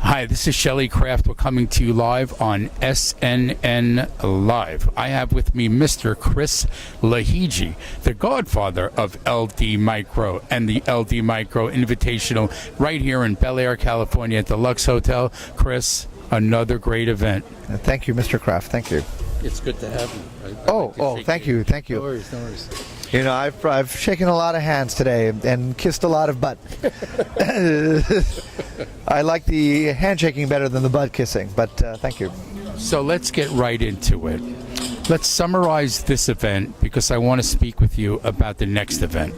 Hi, this is Shelley Kraft. We're coming to you live on SNNLive. I have with me Mr. Chris Lahiji, the godfather of LD Micro and the LD Micro Invitational right here in Bel Air, California at the Lux Hotel. Chris, another great event. Thank you, Mr. Kraft. Thank you. It's good to have you. Thank you. No worries, no worries. You know, I've shaken a lot of hands today and kissed a lot of butt. I like the handshaking better than the butt kissing, but thank you. So let's get right into it. Let's summarize this event because I want to speak with you about the next event.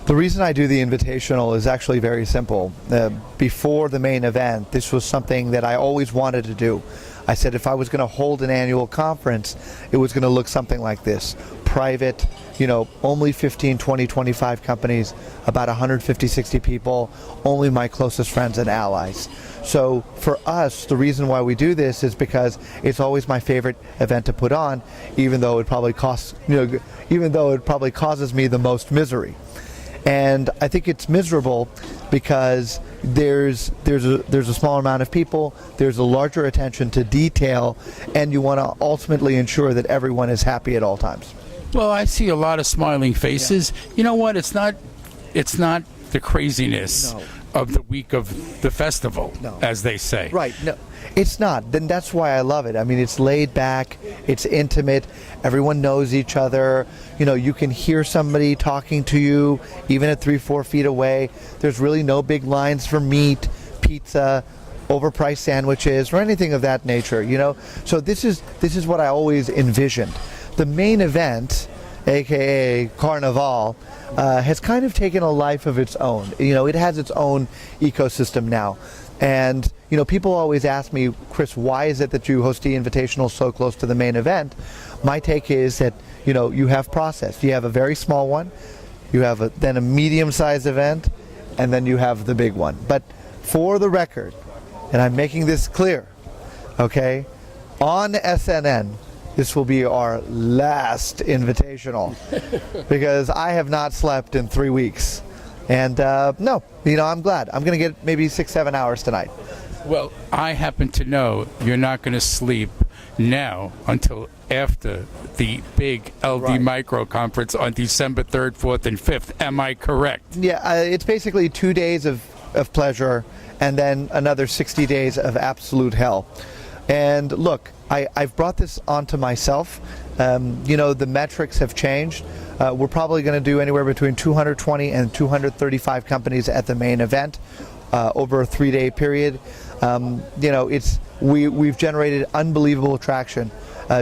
The reason I do the Invitational is actually very simple. Before the main event, this was something that I always wanted to do. I said if I was going to hold an annual conference, it was going to look something like this. Private, only 15, 20, 25 companies, about 150, 60 people, only my closest friends and allies. So for us, the reason why we do this is because it's always my favorite event to put on, even though it probably causes me the most misery. And I think it's miserable because there's a smaller amount of people, there's a larger attention to detail, and you want to ultimately ensure that everyone is happy at all times. Well, I see a lot of smiling faces. Yeah. You know what? It's not the craziness of the week of the festival, as they say. Right. No, it's not. Then that's why I love it. I mean, it's laid back, it's intimate, everyone knows each other. You can hear somebody talking to you even at 3-4 feet away. There's really no big lines for meat, pizza, overpriced sandwiches, or anything of that nature. So this is what I always envisioned. The main event, aka Carnival, has kind of taken a life of its own. It has its own ecosystem now. And people always ask me, Chris, why is it that you host the Invitational so close to the main event? My take is that you have process. You have a very small one, you have then a medium-sized event, and then you have the big one. But for the record, and I'm making this clear, okay, on SNN, this will be our last Invitational because I have not slept in 3 weeks. And I'm glad. I'm going to get maybe 6-7 hours tonight. Well, I happen to know you're not going to sleep now until after the big LD Micro conference on December 3rd, 4th, and 5th. Am I correct? Yeah, it's basically 2 days of pleasure and then another 60 days of absolute hell. And look, I've brought this onto myself. The metrics have changed. We're probably going to do anywhere between 220 and 235 companies at the main event over a 3-day period. We've generated unbelievable traction.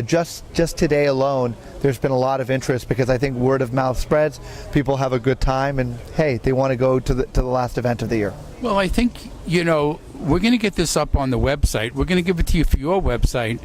Just today alone, there's been a lot of interest because I think word of mouth spreads. People have a good time, and hey, they want to go to the last event of the year. Well, I think we're going to get this up on the website. We're going to give it to you for your website.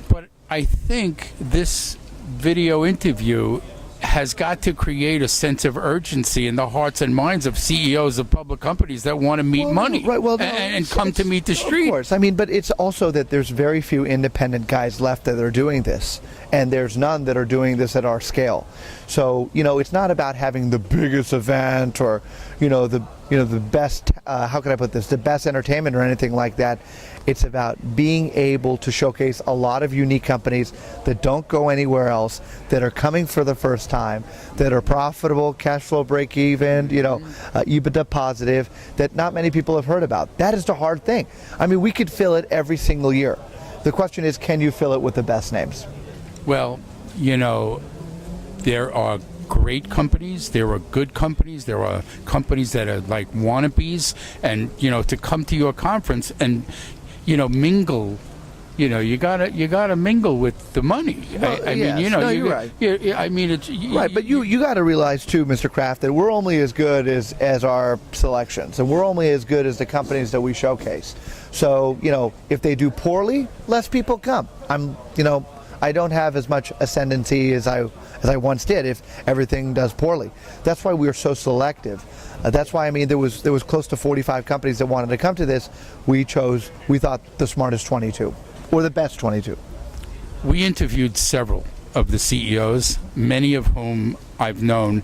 But I think this video interview has got to create a sense of urgency in the hearts and minds of CEOs of public companies that want to meet money and come to meet the street. Of course. I mean, but it's also that there's very few independent guys left that are doing this, and there's none that are doing this at our scale. So, it's not about having the biggest event or, the best, how can I put this, the best entertainment or anything like that. It's about being able to showcase a lot of unique companies that don't go anywhere else, that are coming for the first time, that are profitable, cash flow break even, EBITDA positive, that not many people have heard about. That is the hard thing. I mean, we could fill it every single year. The question is, can you fill it with the best names? Well, there are great companies, there are good companies, there are companies that are like wannabes, and to come to your conference and mingle, you gotta mingle with the money. Well, you're right. I mean, it's right, but you got to realize too, Mr. Kraft, that we're only as good as our selections, and we're only as good as the companies that we showcase. So if they do poorly, less people come. I don't have as much ascendancy as I once did if everything does poorly. That's why we're so selective. That's why there was close to 45 companies that wanted to come to this. We thought the smartest 22 or the best 22. We interviewed several of the CEOs, many of whom I've known.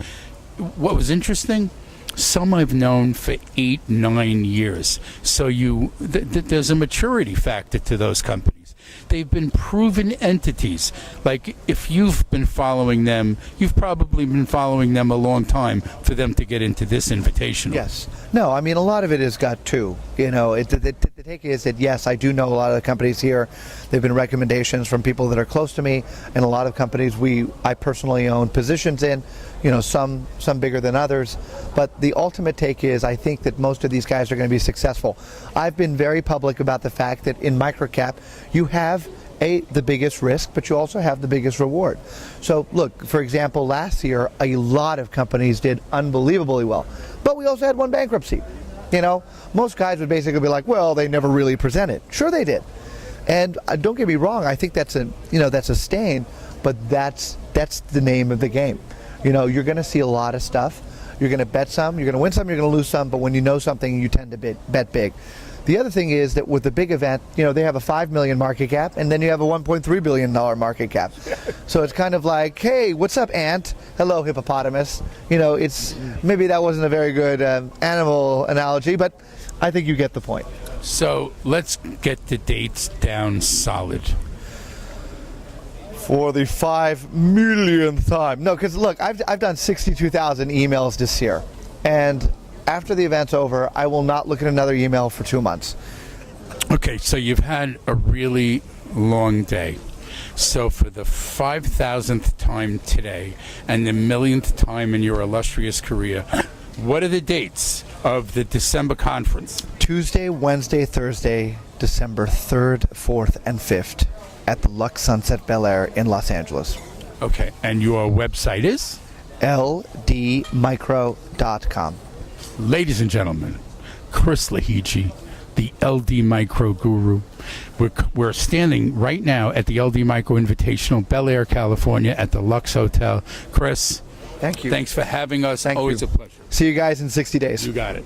What was interesting Some I've known for 8, 9 years. So there's a maturity factor to those companies. They've been proven entities. Like, if you've been following them, you've probably been following them a long time for them to get into this invitational. Yes. No, I mean, a lot of it has got two. You know, the take is that, yes, I do know a lot of the companies here. There have been recommendations from people that are close to me, and a lot of companies I personally own positions in, you know, some bigger than others. But the ultimate take is, I think that most of these guys are going to be successful. I've been very public about the fact that in microcap, you have the biggest risk, but you also have the biggest reward. So look, for example, last year, a lot of companies did unbelievably well, but we also had one bankruptcy. You know, most guys would basically be like, well, they never really presented. Sure they did. And don't get me wrong, I think that's a stain, but that's the name of the game. You know, you're going to see a lot of stuff. You're going to bet some, you're going to win some, you're going to lose some, but when you know something, you tend to bet big. The other thing is that with the big event, you know, they have a $5 million market cap, and then you have a $1.3 billion market cap. So it's kind of like, hey, what's up, ant? Hello, hippopotamus. You know, maybe that wasn't a very good animal analogy, but I think you get the point. So let's get the dates down solid. For the 5 millionth time. No, because look, I've done 62,000 emails this year, and after the event's over, I will not look at another email for 2 months. Okay, so you've had a really long day. So for the 5,000th time today and the millionth time in your illustrious career, what are the dates of the December conference? Tuesday, Wednesday, Thursday, December 3rd, 4th, and 5th at the Lux Sunset Bel Air in Los Angeles. Okay, and your website is? ldmicro.com. Ladies and gentlemen, Chris Lahiji, the LD Micro Guru. We're standing right now at the LD Micro Invitational, Bel Air, California, at the Lux Hotel. Chris, thank you. Thanks for having us. Thank Always you. a pleasure. See you guys in 60 days. You got it.